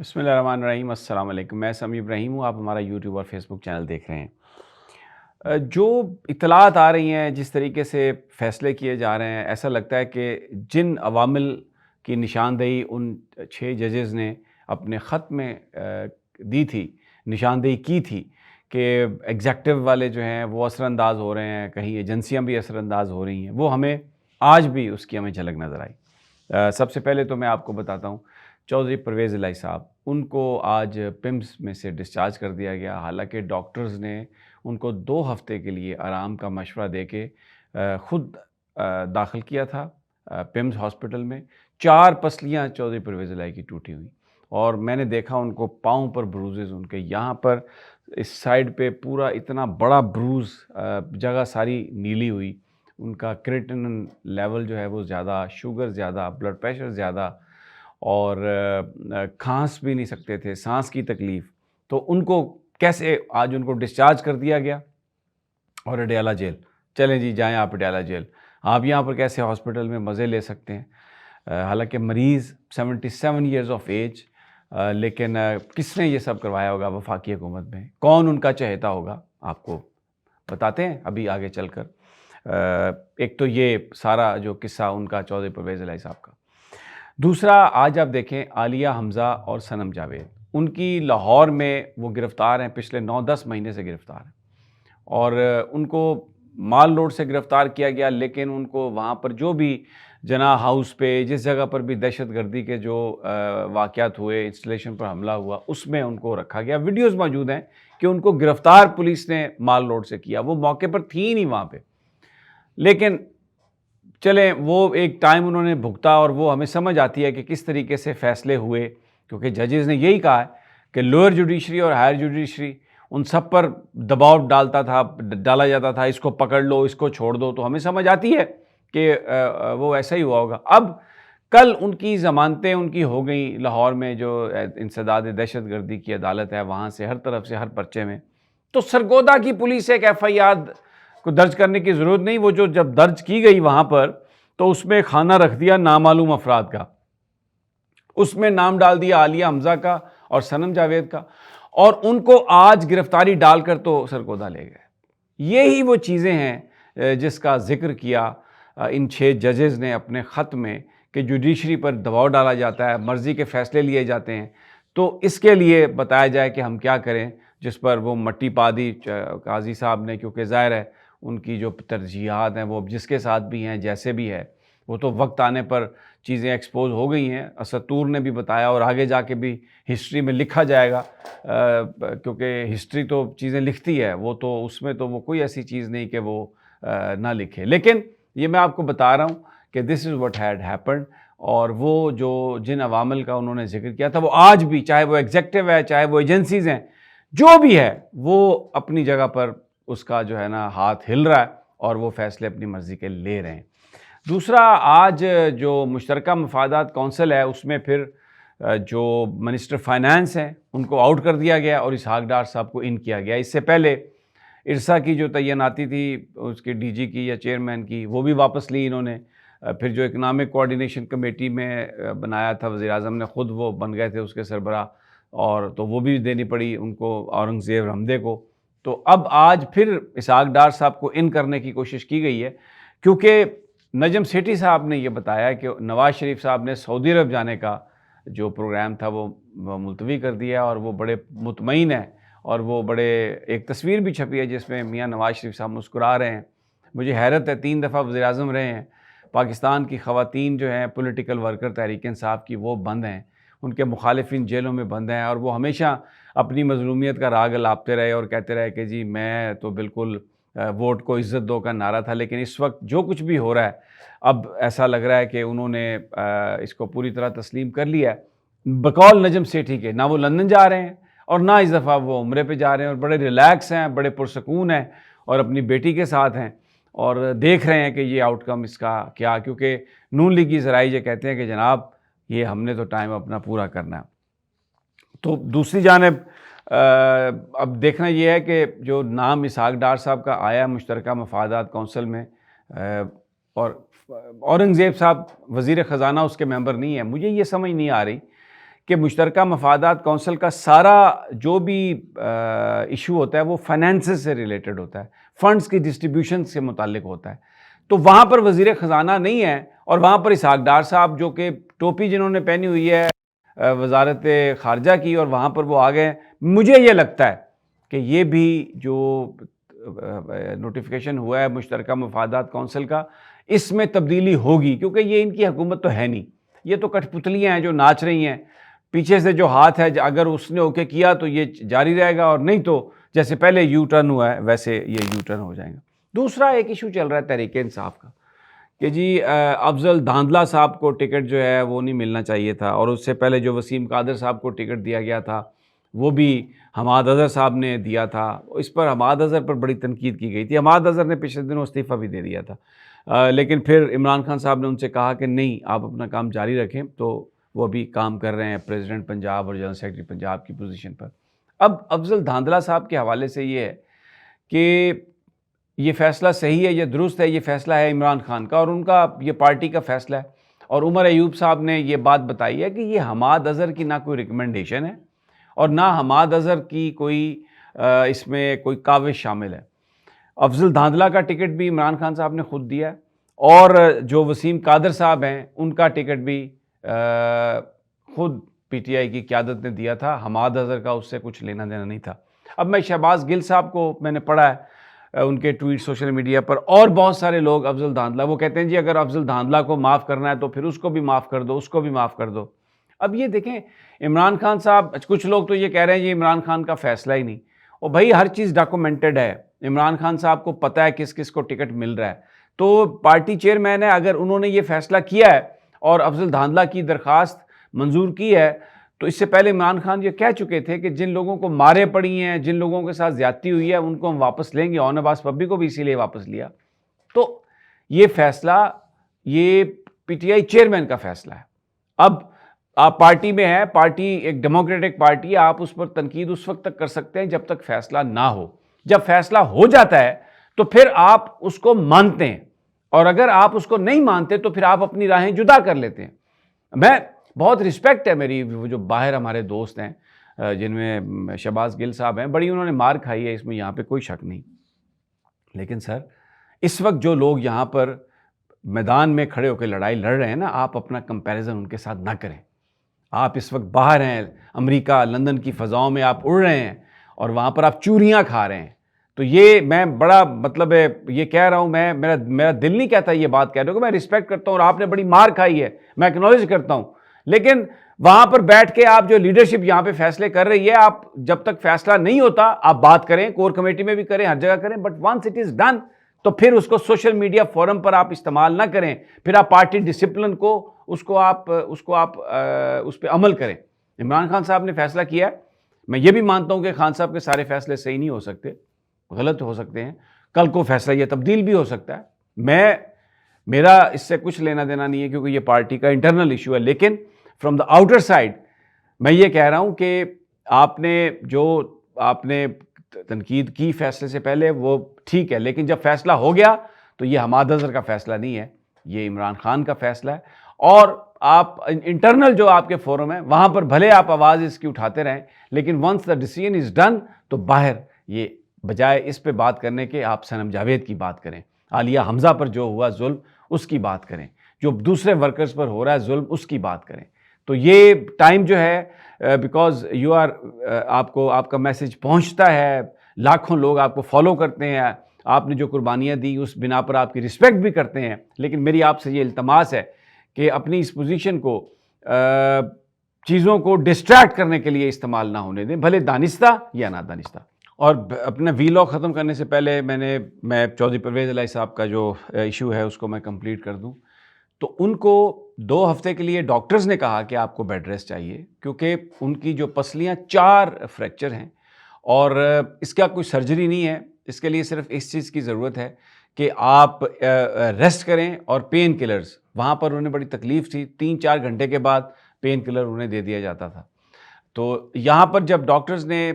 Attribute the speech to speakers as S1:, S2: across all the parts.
S1: بسم اللہ الرحمن الرحیم۔ السلام علیکم، میں سمیع ابراہیم ہوں۔ آپ ہمارا یوٹیوب اور فیس بک چینل دیکھ رہے ہیں۔ جو اطلاعات آ رہی ہیں، جس طریقے سے فیصلے کیے جا رہے ہیں، ایسا لگتا ہے کہ جن عوامل کی نشاندہی ان 6 ججز نے اپنے خط میں دی تھی، نشاندہی کی تھی کہ ایگزیکٹو والے جو ہیں وہ اثر انداز ہو رہے ہیں، کہیں ایجنسیاں بھی اثر انداز ہو رہی ہیں، وہ ہمیں آج بھی اس کی ہمیں جھلک نظر آئی۔ سب سے پہلے تو میں آپ کو بتاتا ہوں، چودھری پرویز الہی صاحب، ان کو آج پمس میں سے ڈسچارج کر دیا گیا، حالانکہ ڈاکٹرز نے ان کو 2 ہفتے کے لیے آرام کا مشورہ دے کے خود داخل کیا تھا پمس ہاسپٹل میں۔ 4 پسلیاں چودھری پرویز الہی کی ٹوٹی ہوئی، اور میں نے دیکھا ان کو پاؤں پر بروزز، ان کے یہاں پر اس سائڈ پہ پورا اتنا بڑا بروز، جگہ ساری نیلی ہوئی۔ ان کا کریٹنن لیول جو ہے وہ زیادہ، شوگر زیادہ، بلڈ پریشر زیادہ، اور کھانس بھی نہیں سکتے تھے، سانس کی تکلیف۔ تو ان کو کیسے آج ان کو ڈسچارج کر دیا گیا اور اڈیالہ جیل، چلیں جی جائیں آپ اڈیالہ جیل، آپ یہاں پر کیسے ہاسپٹل میں مزے لے سکتے ہیں؟ حالانکہ مریض 77 ایئرز آف ایج، لیکن کس نے یہ سب کروایا ہوگا وفاقی حکومت میں؟ کون ان کا چہیتا ہوگا؟ آپ کو بتاتے ہیں ابھی آگے چل کر۔ ایک تو یہ سارا جو قصہ ان کا چودھری پرویز الہی صاحب کا۔ دوسرا، آج آپ دیکھیں عالیہ حمزہ اور صنم جاوید، ان کی لاہور میں وہ گرفتار ہیں، پچھلے 9-10 مہینے سے گرفتار ہیں، اور ان کو مال روڈ سے گرفتار کیا گیا، لیکن ان کو وہاں پر جو بھی جناح ہاؤس پہ، جس جگہ پر بھی دہشت گردی کے جو واقعات ہوئے، انسٹالیشن پر حملہ ہوا، اس میں ان کو رکھا گیا۔ ویڈیوز موجود ہیں کہ ان کو گرفتار پولیس نے مال روڈ سے کیا، وہ موقع پر تھی نہیں وہاں پہ، لیکن چلیں وہ ایک ٹائم انہوں نے بھگتا، اور وہ ہمیں سمجھ آتی ہے کہ کس طریقے سے فیصلے ہوئے، کیونکہ ججز نے یہی کہا ہے کہ لوئر جوڈیشری اور ہائر جوڈیشری ان سب پر دباؤ ڈالا جاتا تھا، اس کو پکڑ لو، اس کو چھوڑ دو، تو ہمیں سمجھ آتی ہے کہ وہ ایسا ہی ہوا ہوگا۔ اب کل ان کی ضمانتیں ان کی ہو گئیں لاہور میں، جو انسداد دہشت گردی کی عدالت ہے، وہاں سے ہر طرف سے ہر پرچے میں، تو سرگودا کی پولیس ایک FIR کو درج کرنے کی ضرورت نہیں، وہ جو جب درج کی گئی وہاں پر، تو اس میں خانہ رکھ دیا نامعلوم افراد کا، اس میں نام ڈال دیا عالیہ حمزہ کا اور صنم جاوید کا، اور ان کو آج گرفتاری ڈال کر تو سرگودا لے گئے۔ یہی وہ چیزیں ہیں جس کا ذکر کیا ان 6 ججز نے اپنے خط میں، کہ جوڈیشری پر دباؤ ڈالا جاتا ہے، مرضی کے فیصلے لیے جاتے ہیں، تو اس کے لیے بتایا جائے کہ ہم کیا کریں، جس پر وہ مٹی پا دی قاضی صاحب نے، کیونکہ ظاہر ہے ان کی جو ترجیحات ہیں وہ جس کے ساتھ بھی ہیں، جیسے بھی ہے، وہ تو وقت آنے پر چیزیں ایکسپوز ہو گئی ہیں۔ اسطور نے بھی بتایا، اور آگے جا کے بھی ہسٹری میں لکھا جائے گا، کیونکہ ہسٹری تو چیزیں لکھتی ہے، وہ تو اس میں تو وہ کوئی ایسی چیز نہیں کہ وہ نہ لکھے، لیکن یہ میں آپ کو بتا رہا ہوں کہ دس از واٹ ہیڈ ہیپنڈ، اور وہ جو جن عوامل کا انہوں نے ذکر کیا تھا، وہ آج بھی، چاہے وہ ایگزیکٹو ہے، چاہے وہ ایجنسیز ہیں، جو بھی ہے، وہ اپنی جگہ پر اس کا جو ہے نا ہاتھ ہل رہا ہے، اور وہ فیصلے اپنی مرضی کے لے رہے ہیں۔ دوسرا، آج جو مشترکہ مفادات کونسل ہے، اس میں پھر جو منسٹر فائنانس ہیں ان کو آؤٹ کر دیا گیا، اور اسحاق ڈار صاحب کو ان کیا گیا۔ اس سے پہلے ارسا کی جو تعیناتی تھی، اس کے DG کی یا چیئرمین کی، وہ بھی واپس لی انہوں نے۔ پھر جو اکنامک کوآرڈینیشن کمیٹی میں بنایا تھا وزیر اعظم نے، خود وہ بن گئے تھے اس کے سربراہ، اور تو وہ بھی دینی پڑی ان کو، اورنگزیب رمدے کو۔ تو اب آج پھر اسحاق ڈار صاحب کو ان کرنے کی کوشش کی گئی ہے، کیونکہ نجم سیٹھی صاحب نے یہ بتایا کہ نواز شریف صاحب نے سعودی عرب جانے کا جو پروگرام تھا وہ ملتوی کر دیا، اور وہ بڑے مطمئن ہیں، اور وہ بڑے، ایک تصویر بھی چھپی ہے جس میں میاں نواز شریف صاحب مسکرا رہے ہیں۔ مجھے حیرت ہے، 3 دفعہ وزیر اعظم رہے ہیں، پاکستان کی خواتین جو ہیں پولیٹیکل ورکر تحریک انصاف کی، وہ بند ہیں، ان کے مخالفین جیلوں میں بند ہیں، اور وہ ہمیشہ اپنی مظلومیت کا راگ الاپتے رہے اور کہتے رہے کہ جی میں تو بالکل ووٹ کو عزت دو کا نعرہ تھا۔ لیکن اس وقت جو کچھ بھی ہو رہا ہے، اب ایسا لگ رہا ہے کہ انہوں نے اس کو پوری طرح تسلیم کر لیا ہے۔ بقول نجم سیٹھی کے، نہ وہ لندن جا رہے ہیں، اور نہ اس دفعہ وہ عمرے پہ جا رہے ہیں، اور بڑے ریلیکس ہیں، بڑے پرسکون ہیں، اور اپنی بیٹی کے ساتھ ہیں، اور دیکھ رہے ہیں کہ یہ آؤٹ کم اس کا کیا، کیونکہ نون لیگی ذرائع یہ کہتے ہیں کہ جناب یہ ہم نے تو ٹائم اپنا پورا کرنا ہے۔ تو دوسری جانب اب دیکھنا یہ ہے کہ جو نام اسحاق ڈار صاحب کا آیا مشترکہ مفادات کونسل میں، اور اورنگزیب صاحب وزیر خزانہ اس کے ممبر نہیں ہے، مجھے یہ سمجھ نہیں آ رہی کہ مشترکہ مفادات کونسل کا سارا جو بھی ایشو ہوتا ہے وہ فائنینسز سے ریلیٹڈ ہوتا ہے، فنڈز کی ڈسٹریبیوشن سے متعلق ہوتا ہے. تو وہاں پر وزیر خزانہ نہیں ہے، اور وہاں پر اسحاق ڈار صاحب جو کہ ٹوپی جنہوں نے پہنی ہوئی ہے وزارت خارجہ کی، اور وہاں پر وہ آ گئے. مجھے یہ لگتا ہے کہ یہ بھی جو نوٹیفیکیشن ہوا ہے مشترکہ مفادات کونسل کا، اس میں تبدیلی ہوگی، کیونکہ یہ ان کی حکومت تو ہے نہیں، یہ تو کٹھ پتلیاں ہیں جو ناچ رہی ہیں. پیچھے سے جو ہاتھ ہے اگر اس نے اوکے کیا تو یہ جاری رہے گا، اور نہیں تو جیسے پہلے یو ٹرن ہوا ہے ویسے یہ یو ٹرن ہو جائیں گا. دوسرا ایک ایشو چل رہا ہے تحریک انصاف کا کہ جی افضل دھاندلا صاحب کو ٹکٹ جو ہے وہ نہیں ملنا چاہیے تھا، اور اس سے پہلے جو وسیم قادر صاحب کو ٹکٹ دیا گیا تھا وہ بھی حماد اظہر صاحب نے دیا تھا. اس پر حماد اظہر پر بڑی تنقید کی گئی تھی. حماد اظہر نے پچھلے دنوں استعفیٰ بھی دے دیا تھا، لیکن پھر عمران خان صاحب نے ان سے کہا کہ نہیں، آپ اپنا کام جاری رکھیں. تو وہ بھی کام کر رہے ہیں پریزیڈنٹ پنجاب اور جنرل سیکرٹری پنجاب کی پوزیشن پر. اب افضل دھاندلا صاحب کے حوالے سے یہ ہے کہ یہ فیصلہ صحیح ہے، یہ درست ہے، یہ فیصلہ ہے عمران خان کا اور ان کا، یہ پارٹی کا فیصلہ ہے. اور عمر ایوب صاحب نے یہ بات بتائی ہے کہ یہ حماد اظہر کی نہ کوئی ریکمنڈیشن ہے اور نہ حماد اظہر کی کوئی اس میں کوئی کاوش شامل ہے. افضل دھاندلا کا ٹکٹ بھی عمران خان صاحب نے خود دیا ہے، اور جو وسیم قادر صاحب ہیں ان کا ٹکٹ بھی خود پی ٹی آئی کی قیادت نے دیا تھا. حماد اظہر کا اس سے کچھ لینا دینا نہیں تھا. اب میں شہباز گل صاحب کو میں نے پڑھا ہے ان کے ٹویٹ سوشل میڈیا پر، اور بہت سارے لوگ افضل دھاندلا، وہ کہتے ہیں جی اگر افضل دھاندلا کو معاف کرنا ہے تو پھر اس کو بھی معاف کر دو، اس کو بھی معاف کر دو. اب یہ دیکھیں عمران خان صاحب، کچھ لوگ تو یہ کہہ رہے ہیں یہ عمران خان کا فیصلہ ہی نہیں. اور بھائی ہر چیز ڈاکومنٹڈ ہے، عمران خان صاحب کو پتہ ہے کس کس کو ٹکٹ مل رہا ہے. تو پارٹی چیئرمین ہے، اگر انہوں نے یہ فیصلہ کیا ہے اور افضل دھاندلا کی درخواست منظور کی ہے، تو اس سے پہلے عمران خان یہ کہہ چکے تھے کہ جن لوگوں کو مارے پڑی ہیں، جن لوگوں کے ساتھ زیادتی ہوئی ہے، ان کو ہم واپس لیں گے. اور عباس پبی کو بھی اسی لیے واپس لیا. تو یہ فیصلہ یہ پی ٹی آئی چیئرمین کا فیصلہ ہے. اب آپ پارٹی میں ہیں، پارٹی ایک ڈیموکریٹک پارٹی ہے، آپ اس پر تنقید اس وقت تک کر سکتے ہیں جب تک فیصلہ نہ ہو. جب فیصلہ ہو جاتا ہے تو پھر آپ اس کو مانتے ہیں، اور اگر آپ اس کو نہیں مانتے تو پھر آپ اپنی راہیں جدا کر لیتے ہیں. میں بہت رسپیکٹ ہے میری، وہ جو باہر ہمارے دوست ہیں جن میں شہباز گل صاحب ہیں، بڑی انہوں نے مار کھائی ہے، اس میں یہاں پہ کوئی شک نہیں. لیکن سر اس وقت جو لوگ یہاں پر میدان میں کھڑے ہو کے لڑائی لڑ رہے ہیں نا، آپ اپنا کمپیریزن ان کے ساتھ نہ کریں. آپ اس وقت باہر ہیں، امریکہ لندن کی فضاؤں میں آپ اڑ رہے ہیں اور وہاں پر آپ چوریاں کھا رہے ہیں. تو یہ میں بڑا مطلب ہے یہ کہہ رہا ہوں، میرا دل نہیں کہتا یہ بات کہہ رہا ہوں کہ میں رسپیکٹ کرتا ہوں اور آپ نے بڑی مار کھائی ہے، میں اکنالج کرتا ہوں. لیکن وہاں پر بیٹھ کے آپ جو لیڈرشپ یہاں پہ فیصلے کر رہی ہے، آپ جب تک فیصلہ نہیں ہوتا آپ بات کریں، کور کمیٹی میں بھی کریں، ہر جگہ کریں، but once it is done تو پھر اس کو سوشل میڈیا فورم پر آپ استعمال نہ کریں. پھر آپ پارٹی ڈسپلن کو اس پہ عمل کریں. عمران خان صاحب نے فیصلہ کیا ہے، میں یہ بھی مانتا ہوں کہ خان صاحب کے سارے فیصلے صحیح نہیں ہو سکتے، غلط ہو سکتے ہیں، کل کو فیصلہ یہ تبدیل بھی ہو سکتا ہے. میرا اس سے کچھ لینا دینا نہیں ہے کیونکہ یہ پارٹی کا انٹرنل ایشو ہے. لیکن فرام دا آؤٹر سائڈ میں یہ کہہ رہا ہوں کہ آپ نے تنقید کی فیصلے سے پہلے وہ ٹھیک ہے، لیکن جب فیصلہ ہو گیا تو یہ حماد اظہر کا فیصلہ نہیں ہے، یہ عمران خان کا فیصلہ ہے. اور آپ انٹرنل جو آپ کے فورم ہیں وہاں پر بھلے آپ آواز اس کی اٹھاتے رہیں، لیکن once the decision is done تو باہر یہ بجائے اس پہ بات کرنے کے آپ صنم جاوید کی بات کریں، عالیہ حمزہ پر جو ہوا ظلم اس کی بات کریں، جو دوسرے ورکرز پر ہو رہا ہے ظلم اس کی بات کریں. تو یہ ٹائم جو ہے بیکاز آپ کا میسج پہنچتا ہے، لاکھوں لوگ آپ کو فالو کرتے ہیں، آپ نے جو قربانیاں دی اس بنا پر آپ کی رسپیکٹ بھی کرتے ہیں. لیکن میری آپ سے یہ التماس ہے کہ اپنی اس پوزیشن کو چیزوں کو ڈسٹریکٹ کرنے کے لیے استعمال نہ ہونے دیں، بھلے دانستہ یا نہ دانستہ. اور اپنا ویلاگ ختم کرنے سے پہلے میں چودھری پرویز الہی صاحب کا جو ایشو ہے اس کو میں کمپلیٹ کر دوں. تو ان کو 2 ہفتے کے لیے ڈاکٹرز نے کہا کہ آپ کو بیڈ ریسٹ چاہیے، کیونکہ ان کی جو پسلیاں 4 فریکچر ہیں اور اس کا کوئی سرجری نہیں ہے. اس کے لیے صرف اس چیز کی ضرورت ہے کہ آپ ریسٹ کریں اور پین کلرز، وہاں پر انہیں بڑی تکلیف تھی، 3-4 گھنٹے کے بعد پین کلر انہیں دے دیا جاتا تھا. تو یہاں پر جب ڈاکٹرز نے،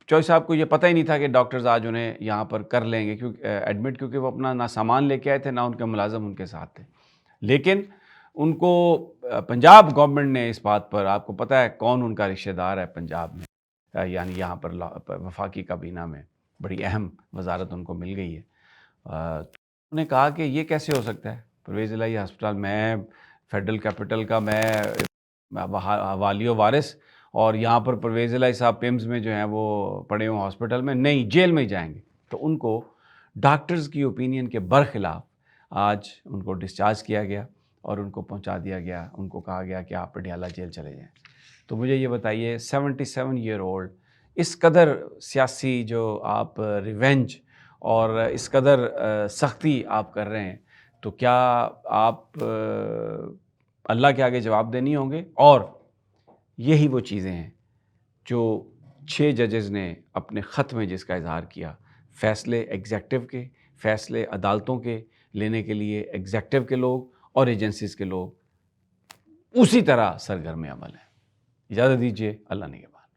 S1: چوہدری صاحب کو یہ پتہ ہی نہیں تھا کہ ڈاکٹرز آج انہیں یہاں پر کر لیں گے ایڈمٹ، کیونکہ وہ اپنا نہ سامان لے کے آئے تھے نہ ان کے ملازم ان کے ساتھ تھے. لیکن ان کو پنجاب گورنمنٹ نے اس بات پر، آپ کو پتہ ہے کون ان کا رشتہ دار ہے پنجاب میں، یعنی یہاں پر وفاقی کابینہ میں بڑی اہم وزارت ان کو مل گئی ہے۔ انہوں نے کہا کہ یہ کیسے ہو سکتا ہے، پرویز الہی ہسپتال، میں فیڈرل کیپٹل کا میں والی و وارث، اور یہاں پر پرویز الہی صاحب پیمز میں جو ہیں وہ پڑے ہوں ہاسپٹل میں، نہیں جیل میں ہی جائیں گے۔ تو ان کو ڈاکٹرز کی اوپینین کے برخلاف آج ان کو ڈسچارج کیا گیا اور ان کو پہنچا دیا گیا، ان کو کہا گیا کہ آپ پٹیالہ جیل چلے جائیں۔ تو مجھے یہ بتائیے 77 ایئر اولڈ، اس قدر سیاسی جو آپ ریونج اور اس قدر سختی آپ کر رہے ہیں، تو کیا آپ اللہ کے آگے جواب دہ نہیں ہوں گے؟ اور یہی وہ چیزیں ہیں جو 6 ججز نے اپنے خط میں جس کا اظہار کیا، فیصلے ایگزیکٹو کے، فیصلے عدالتوں کے لینے کے لیے ایگزیکٹو کے لوگ اور ایجنسیز کے لوگ اسی طرح سرگرم عمل ہیں۔ اجازت دیجیے، اللہ نگہبان۔